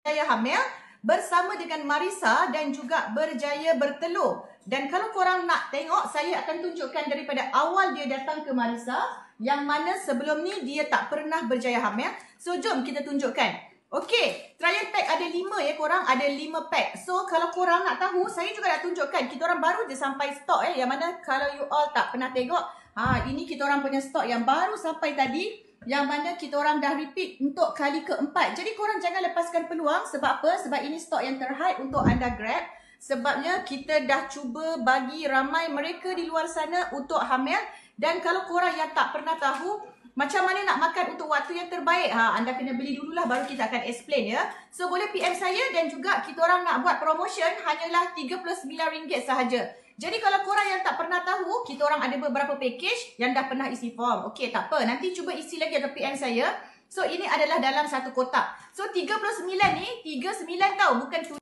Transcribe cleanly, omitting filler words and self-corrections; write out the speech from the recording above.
berjaya hamil bersama dengan Marissa dan juga berjaya bertelur. Dan kalau korang nak tengok, saya akan tunjukkan daripada awal dia datang ke Marissa, yang mana sebelum ni dia tak pernah berjaya hamil. So jom kita tunjukkan. Okey, trial pack ada 5 ya korang, ada 5 pack. So kalau korang nak tahu, saya juga nak tunjukkan. Kita orang baru je sampai stok yang mana kalau you all tak pernah tengok, ini kita orang punya stok yang baru sampai tadi, yang mana kita orang dah repeat untuk kali keempat. Jadi korang jangan lepaskan peluang. Sebab apa? Sebab ini stok yang terhype untuk anda grab. Sebabnya kita dah cuba bagi ramai mereka di luar sana untuk hamil. Dan kalau korang yang tak pernah tahu macam mana nak makan untuk waktu yang terbaik, anda kena beli dululah, baru kita akan explain ya. So boleh PM saya, dan juga kita orang nak buat promotion hanyalah RM39 sahaja. Jadi kalau korang yang tak pernah tahu, kita orang ada beberapa package yang dah pernah isi form. Okey, tak apa, nanti cuba isi lagi atau PM saya. So ini adalah dalam satu kotak. So 39 ni 39 tau, bukan